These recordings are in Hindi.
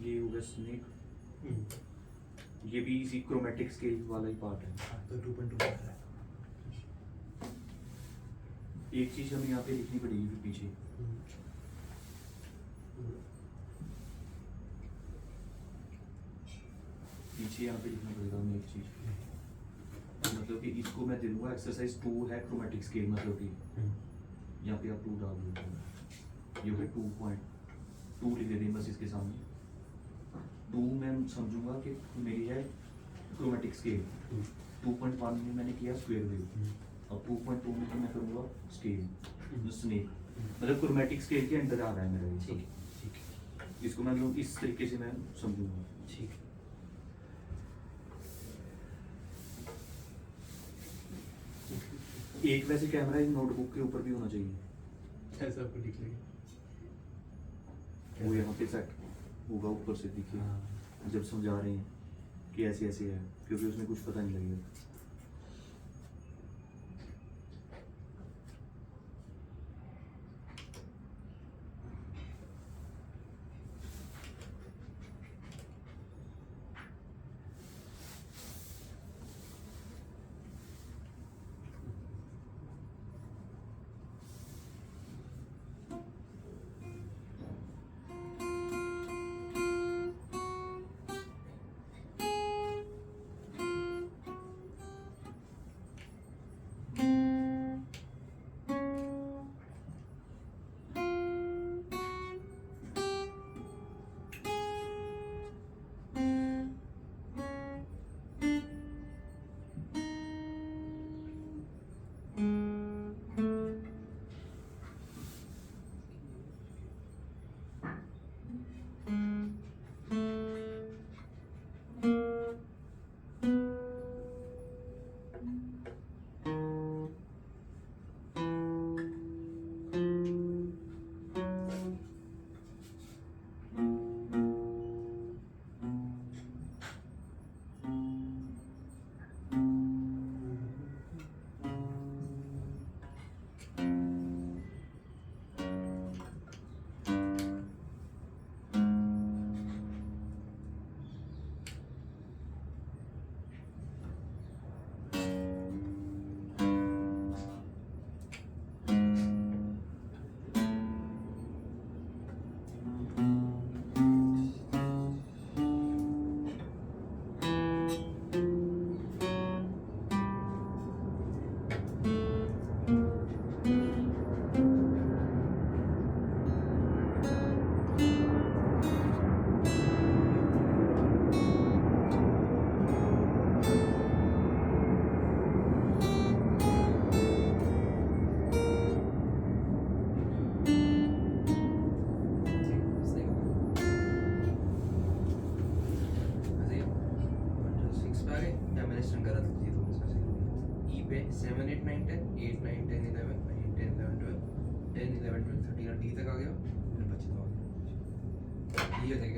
ये होगा स्नेक, हम्म। ये भी इसी क्रोमेटिक स्केल वाला ही पार्ट है। हाँ तो 2.2 है। एक चीज हमें यहाँ पे लिखनी पड़ेगी फिर पीछे, पीछे यहाँ पे लिखना पड़ेगा हमें एक चीज, मतलब कि इसको मैं दे दूंगा एक्सरसाइज 2 है क्रोमेटिक स्केल, मतलब कि यहाँ पे आप 2 डाल देते हो, ये हो गया 2.2 लिख देते हैं बस इसके सामने। 2 मैं समझूंगा कि मेरी है क्रोमेटिक स्केल, 2.1 में मैंने किया स्क्वायर वेव, अब 2.2 में तो मैं करूँगा स्केल स्नेक, मतलब क्रोमेटिक स्केल के अंदर आ रहा है मेरा ये। ठीक है इसको मैं मतलब इस तरीके से मैं समझूंगा। ठीक है। एक वैसे कैमरा इस नोटबुक के ऊपर भी होना चाहिए, ऐसा आपको दिख लेगा, वो यहाँ पे सेट होगा ऊपर से दिखे हाँ। जब समझा रहे हैं कि ऐसे ऐसे है, क्योंकि उसमें कुछ पता नहीं लगेगा।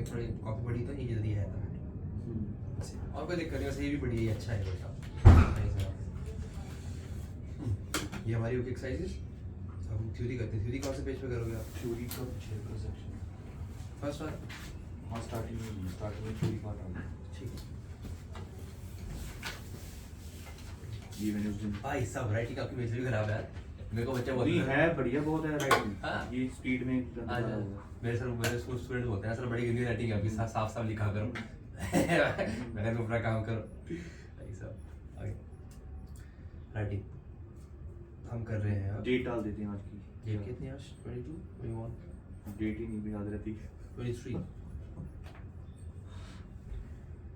थोड़ी कॉपी पड़ी तो ये जल्दी आया था, और कोई दिक्कत नहीं, वैसे ये भी बढ़िया ही अच्छा है बेटा। ये हमारी ओके एक्सरसाइजेस, हम थ्योरी करते हैं। थ्योरी कौन से पेज पे करोगे आप? थ्योरी का पीछे का सेक्शन फर्स्ट वन। हाँ स्टार्टिंग में थ्योरी पार्ट आ गया। ठीक है ये मैंने उस दिन भाई सब राइटिंग आपकी वैसे भी खराब है यार, मेरे को बच्चा नहीं बोलते है बढ़िया बहुत है राइटिंग, हाँ। ये स्पीड में आ जा। मेरे स्कूल स्टूडेंट बोलते हैं सर बड़ी गंदी राइटिंग है आपकी, साफ साफ लिखा करो। मैं कहता हूँ अपना काम करो भाई साहब। आगे राइटिंग हम कर रहे हैं अब। डेट डाल देते हैं आज की। डेट कितनी आज? 22 21 डेट ही नहीं भी याद रहती। 23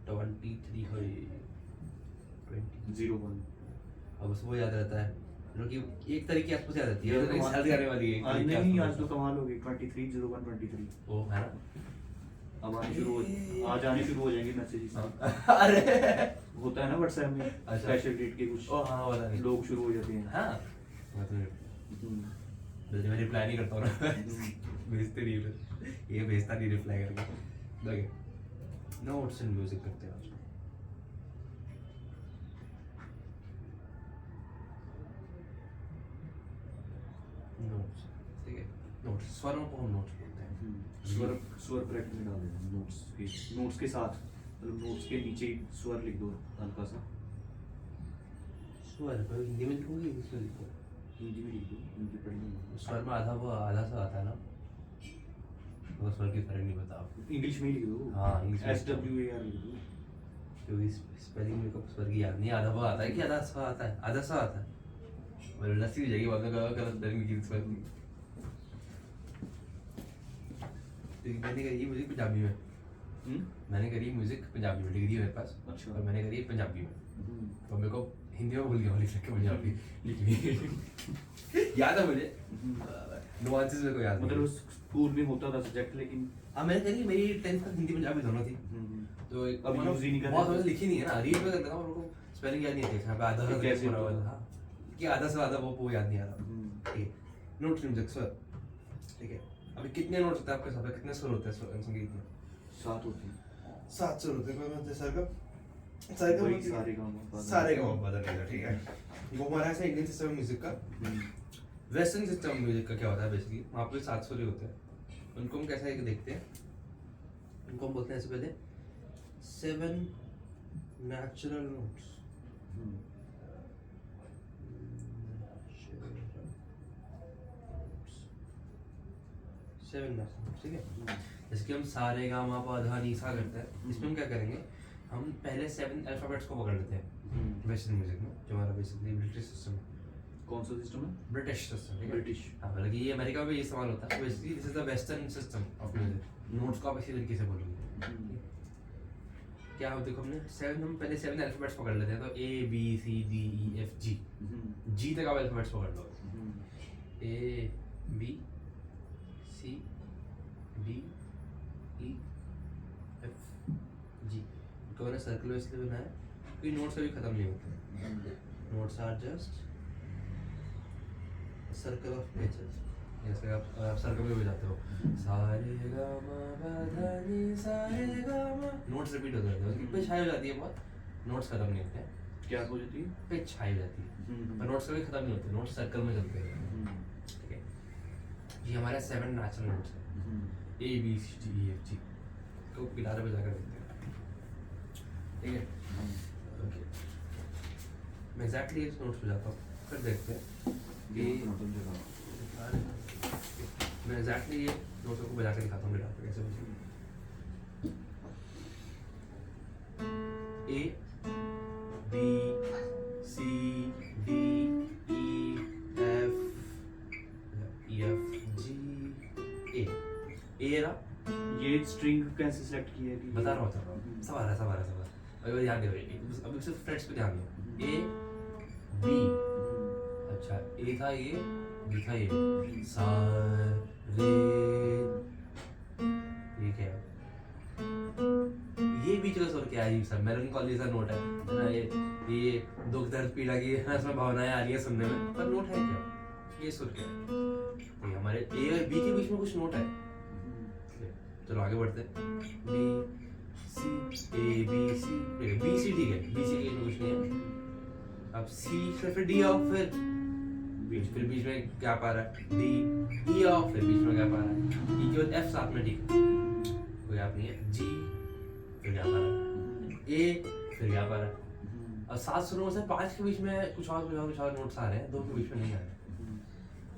23 है 01 अब उसको याद रहता है, क्योंकि एक तारीख की आसपास याद रहती है, ये तो तो शादी आने वाली है। आज नहीं, आज तो कमाल हो गई 23 01 23। वो है ना, अब आने शुरू हो, आज आने शुरू हो जाएंगे मैसेजेस। अरे होता है ना व्हाट्सएप में अच्छा। स्पेशल डेट के कुछ ओ हाँ पता नहीं लोग शुरू हो जाते हैं। हाँ मैं तो मैं रिप्लाई नहीं करता हूँ ना, भेजते नहीं फिर, ये भेजता नहीं रिप्लाई करके। ओके नोट्स एंड म्यूजिक करते हैं आज। नोट्स ठीक है। नोट्स, स्वरों को हम नोट्स बोलते हैं। स्वर स्वर ब्रैकेट में डाल देना नोट्स के साथ, मतलब नोट्स के नीचे ही स्वर लिख दो हल्का सा, स्वर को हिंदी में लिखोगे, इंग्लिश में लिखोगे? हिंदी में लिख दो, हिंदी पढ़ने स्वर में आधा सा आता है ना, तो स्वर की फर्क नहीं पता आपको। इंग्लिश में ही लिख दो। हाँ, इंग्लिश में। SWAR लिख दो। क्योंकि स्पेलिंग मेरे को स्वर की याद नहीं है, आधा वो आता है कि आधा सा आता है, आधा सा आता है, मतलब लस्सी हो जाएगी बाद में, गलत स्पेलिंग की स्वर की। तो मैंने करी म्यूजिक पंजाबी में, मैंने करी म्यूजिक पंजाबी में, डिग्री है मेरे पास। अच्छा। और मैंने करी पंजाबी में, तो मेरे को हिंदी में भूल गया लिख के पंजाबी लिखनी याद है मुझे, नुआंसेस मेरे को याद मतलब नहीं। स्कूल में होता था सब्जेक्ट, लेकिन हाँ, मैंने करी, मेरी 10th तक हिंदी पंजाबी दोनों थी, तो एक अब यूज ही नहीं कर बहुत रहे। ज्यादा लिखी नहीं है ना, रीड में करता था, और उनको स्पेलिंग याद नहीं थी, यहाँ पे आधा कि सा कैसे पूरा होता हुआ था। था कि आधा से आधा वो याद नहीं आ रहा। ठीक है, नोट्स म्यूजिक स्वर, ठीक है। अभी कितने नोट्स होते हैं आपके हिसाब से, कितने स्वर होते हैं संगीत में? 7 होती है। 7 स्वर होते हैं। कौन कौन से सर का? वही सारे गाँव सारे का बदल गया, ठीक है। वो हमारा ऐसा इंडियन सिस्टम है म्यूजिक का। वेस्टर्न सिस्टम म्यूजिक का क्या होता है बेसिकली, वहाँ पे 7 स्वर ही होते हैं। उनको हम कैसा एक देखते हैं, उनको हम बोलते हैं इससे पहले 7 नेचुरल नोट्स। 7 नेचुरल नोट्स, ठीक है। जैसे कि हम सारे गा मा पा धा नी सा करते हैं, इसमें हम क्या करेंगे, हम पहले 7 अल्फाबेट्स को पकड़ लेते हैं वेस्टर्न म्यूजिक में, जो हमारा बेसिकली ब्रिटिश सिस्टम है। कौन सा सिस्टम है? ब्रिटिश सिस्टम, ठीक है। ब्रिटिश। हाँ, बल्कि ये अमेरिका में भी ये इस्तेमाल होता है। Basically this is the western system of music. Notes को आप इसी तरीके से बोलोगे। क्या हो, देखो हमने 7, हम पहले 7 अल्फाबेट्स पकड़ लेते हैं, तो A B C D E F G, G तक आप अल्फाबेट्स पकड़ लो। A B C D E F G को मैंने सर्कल इसलिए बनाया क्योंकि नोट्स कभी खत्म नहीं होते। Notes are just circle of pitches. जैसे आप सर्कल में भी जाते हो, सारे गा मा पा धा नी सारे गा मा, नोट्स रिपीट होते रहते हैं, उसकी पिच हाई हो जाती है बहुत, नोट्स खत्म नहीं होते हैं। क्या हो जाती है? पिच हाई हो जाती है, पर नोट्स कभी खत्म नहीं होते, नोट्स सर्कल में चलते हैं, ठीक है। ये हमारे 7 नेचुरल नोट्स हैं, A B C D E F G को गिटार पे जाकर देखते हैं, ठीक है। ओके, मैं एग्जैक्टली इस नोट्स पे जाता हूँ, फिर देखते हैं कि मैं एग्जैक्टली ये नोट्स को बजा के दिखाता हूँ गिटार पे कैसे बजेगी। A B C D E F G A, A रहा, ये स्ट्रिंग कैसे सिलेक्ट की है? बता रहा हूँ, सब आ रहा है। अभी ध्यान दो, अभी सिर्फ फ्रेट्स पे ध्यान दो। A B, अच्छा A था ये, B था ये, सा रे, ये क्या है? ये बीच का स्वर क्या है? अजीब सा मेलनकॉली सा नोट है ना, ये दुख दर्द पीड़ा की इसमें भावनाएं आ रही है सुनने में, पर नोट है क्या? ये सुर क्या है? ये हमारे A और B के बीच में कुछ नोट है। चलो आगे बढ़ते हैं। B C A B C, B C ठीक है, B C के कुछ नहीं है। अब C से फिर D ऑफ, फिर बीच में गैप आ रहा है, D E ऑफ, फिर बीच में गैप आ रहा है, E के बाद F साथ में, ठीक है, कोई गैप नहीं है, G फिर गैप आ रहा है, A फिर गैप आ रहा है। अब 7 सुरों से 5 के बीच में कुछ और नोट्स आ रहे हैं, 2 के बीच में नहीं आ रहे हैं।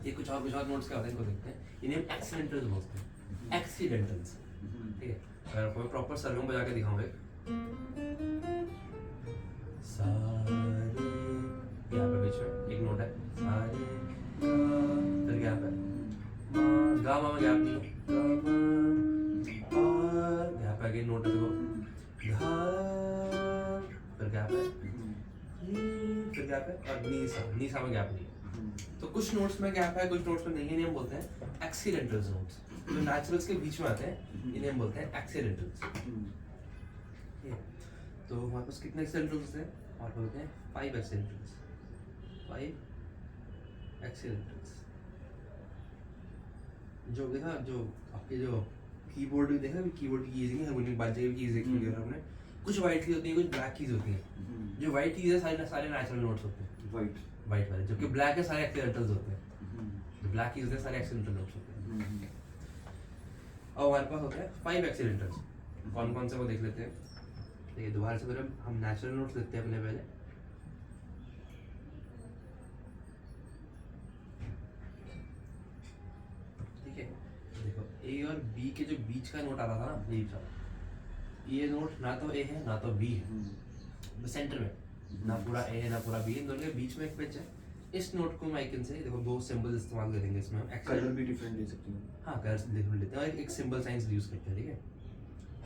ये कुछ और नोट्स क्या होते हैं इनको देखते हैं। इन्हें हम एक्सीडेंटल्स बोलते हैं, एक्सीडेंटल्स, ठीक है। अगर आपको मैं प्रॉपर सरगम बजा के दिखाऊं, सारे यहाँ पे बीच में एक नोट है, सारे फिर गैप है, गा मा में गैप नहीं है, गा मा गैप है, अगेन नोट है, देखो धा फिर गैप है, फिर गैप है, और नी सा में गैप नहीं है। तो कुछ नोट्स में गैप है, कुछ नोट्स में नहीं है, इन्हें हम बोलते हैं एक्सीडेंटल्स नोट्स। जो नेचुरल्स के बीच में आते हैं इन्हें हम बोलते हैं एक्सीडेंटल्स। तो हमारे पास कितने एक्सीडेंटल्स हैं? हमारे पास होते हैं 5 एक्सीडेंटल्स, 5 एक्सीडेंटल्स। जो देखा, जो आपके जो कीबोर्ड में देखा, कीबोर्ड की कीज नहीं, हार्मोनियम बाजे की कीज देखी होगी आपने, कुछ वाइट कीज होती है, कुछ ब्लैक कीज होती है। जो वाइट कीज है सारे नेचुरल नोट्स होते हैं, वाइट वाले, जबकि ब्लैक है सारे एक्सीडेंटल्स होते हैं। जो ब्लैक कीज होते हैं सारे एक्सीडेंटल नोट्स होते हैं। अब हमारे पास होता है 5 एक्सीडेंटल्स। कौन कौन से वो देख लेते हैं। देखिए दोबारा से फिर हम नेचुरल नोट्स लिखते हैं अपने पहले। ठीक है, देखो ए और बी के जो बीच का नोट आ रहा था ना, यही था। ये नोट ना तो ए है ना तो बी है, सेंटर में ना पूरा ए है ना पूरा बी, इन दोनों के बीच में एक पिच है। इस नोट को हम आइकन से देखो 2 सिंबल्स इस्तेमाल करेंगे इसमें हम। कलर भी डिफरेंट ले सकते हैं। हाँ कलर डिफरेंट लेते हैं और एक सिंबल साइंस यूज करते हैं। ठीक है,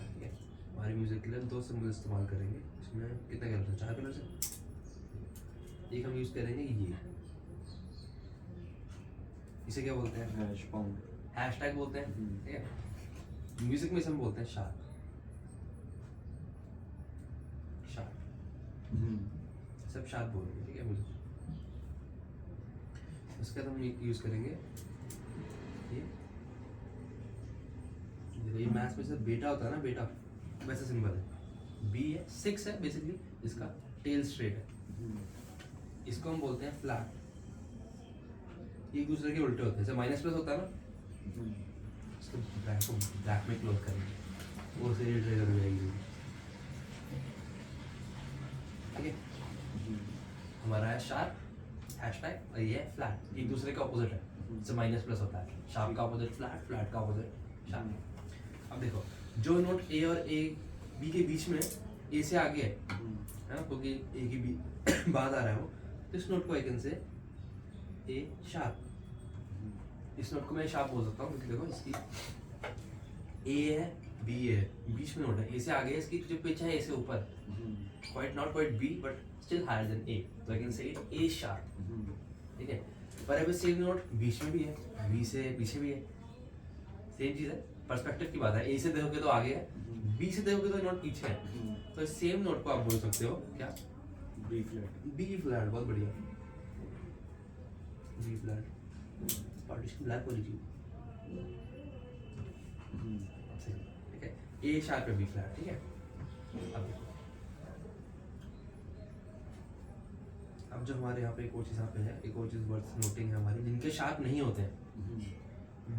ठीक है, हमारे म्यूजिक के लिए 2 सिंबल इस्तेमाल करेंगे। इसमें कितने कलर है? 4 कलर से। एक हम यूज करेंगे ये, इसे क्या बोलते हैं? हैश पाउंड, हैशटैग बोलते हैं। ठीक है, म्यूजिक में इसे हम बोलते हैं शार्प। शार्प सब शार्प बोलेंगे। ठीक है, म्यूजिक उसके बाद हम यूज करेंगे ये। देखो ये मैथ्स में से बेटा होता है ना, बेटा वैसा सिंबल है। बी है, 6 है बेसिकली, इसका टेल स्ट्रेट है। इसको हम बोलते हैं फ्लैट। एक दूसरे के उल्टे होते हैं। जैसे माइनस प्लस होता है ना, इसको ब्लैक में क्लोज करेंगे, वो से ट्रिगर हो जाएगी। ठीक है, हमारा है शार्प, हैशटैग, और ये है फ्लैट। एक दूसरे का ऑपोजिट है। जैसे माइनस प्लस होता है, शार्प का ऑपोजिट फ्लैट, फ्लैट का ऑपोजिट शार्प। अब देखो जो नोट ए और ए बी के बीच में ए से आगे है ना, क्योंकि ए की बी बाद आ रहा है वो, तो इस नोट को आइकन से ए शार्प। इस नोट को मैं शार्प बोल सकता हूँ क्योंकि देखो इसकी ए है, बी है, बीच में नोट है, ए से आगे है, इसकी जो पिच है ए से ऊपर, quite not quite B but still higher than A, तो I can say it A sharp. ठीक है, पर अब सेम नोट बीच में भी है, बी से पीछे भी है, सेम चीज है, पर्सपेक्टिव की बात है। ए से देखोगे तो आगे है, बी से देखोगे तो नोट पीछे है। तो सेम नोट को आप बोल सकते हो क्या? B flat. बी फ्लैट, बहुत बढ़िया। बी फ्लैट, पार्टीशन ब्लैक हो लीजिए। ठीक है, ए शार्प है, बी फ्लैट। ठीक है, अब जो हमारे यहाँ पे एक और चीज यहाँ पे है, एक और चीज वर्थ नोटिंग है हमारी, जिनके शार्प नहीं होते हैं।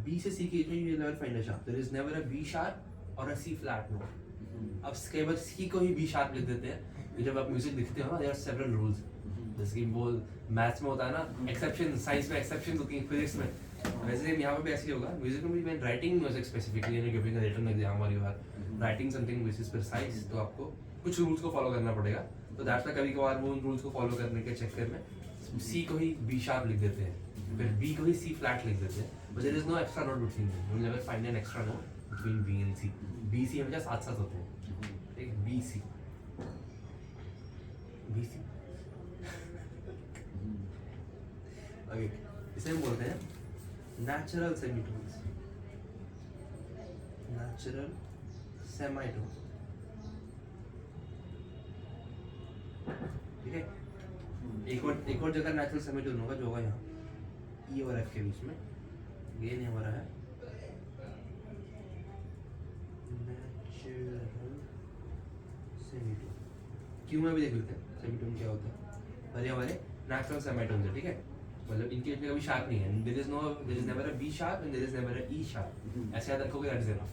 बी से सी के बीच में you never find a sharp. There is never a B sharp और अ सी फ्लैट नोट। अब कई बार सी को ही बी शार्प लिख देते हैं। जब आप म्यूजिक लिखते हो ना, देयर आर सेवरल रूल्स। जैसे कि वो मैथ्स में होता है ना एक्सेप्शन, साइंस में एक्सेप्शन होती है, फिजिक्स में वैसे यहाँ पे भी ऐसे ही होगा। म्यूजिक में भी when writing music specifically and giving a written exam और you are writing something which is precise, तो आपको कुछ रूल्स को फॉलो करना पड़ेगा। तो दैट्स व्हाई कभी कभार वो उन रूल्स को फॉलो करने के चक्कर में सी को ही बी शार्प लिख देते हैं, फिर बी को ही सी फ्लैट लिख देते हैं। But there is no extra note between them. You will never find an extra note between B and C. B C हमेशा साथ साथ होते हैं। ठीक, B C, B C. Okay, इसे हम बोलते हैं नेचुरल सेमीटोन्स। Natural semitone. ठीक है, एक और जगह नेचुरल सेमीटोन होगा जो होगा यहाँ ई और एफ के बीच में। ये नहीं हमारा है नेचुरल सेमीटोन। क्यों में भी देख लेते हैं सेमीटोन क्या होता है। और ये हमारे नेचुरल सेमीटोन है। ठीक है, मतलब इनके बीच में कभी शार्प नहीं है। There is never a B sharp and there is never a E sharp. ऐसे याद रखोगे दैट इज इनफ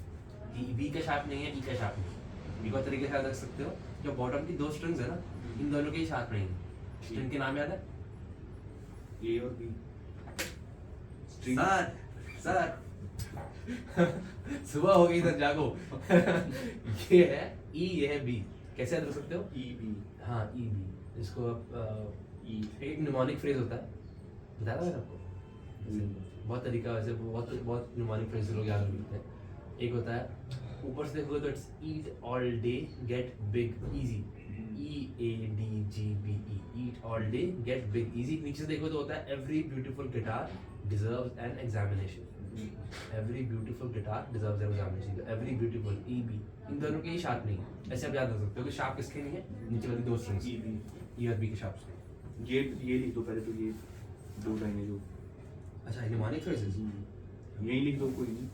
कि बी का शार्प नहीं है, ई का शार्प नहीं है। बी को तरीके से याद रख सकते हो, जो बॉटम की 2 स्ट्रिंग्स है ना, इन दोनों के ही शार्प नहीं है। स्ट्रिंग के नाम याद है? ए और बी। सर सुबह हो गई सर, जागो। ये है ई, ये है बी। कैसे याद रख सकते हो? E B. हाँ, ई बी। इसको आप एक निमोनिक फ्रेज होता है, बताया था मैंने आपको। बहुत तरीका, वैसे बहुत निमोनिक फ्रेज लोग याद रखते हैं। एक होता है ऊपर से देखोगे तो it's eat all day get big easy, EADGBE, eat all day get big easy. नीचे से देखो तो होता है every beautiful guitar deserves an examination. Every beautiful guitar deserves an examination. Every beautiful EB, इन दोनों के ही शार्प नहीं है। ऐसे आप याद रख सकते हो कि शार्प किसके नहीं है? नीचे वाली 2 स्ट्रिंग्स, ई और बी के शार्प नहीं। ये लिख दो पहले, तो ये 2 लाइनें जो। अच्छा, निमोनिक फ्रेजेस यही लिख दो, कोई नहीं।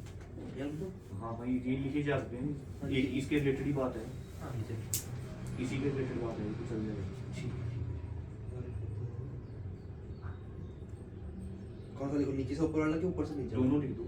ये लिख दो। हाँ भाई, ये लिखे जा सकते हैं, ये इसके रिलेटेड ही बात है। हाँ, नीचे इसी के रिलेटेड बात है, तो चल जाएगा। कौन सा लिखो? नीचे से ऊपर वाला कि ऊपर से नीचे? दोनों लिख दो।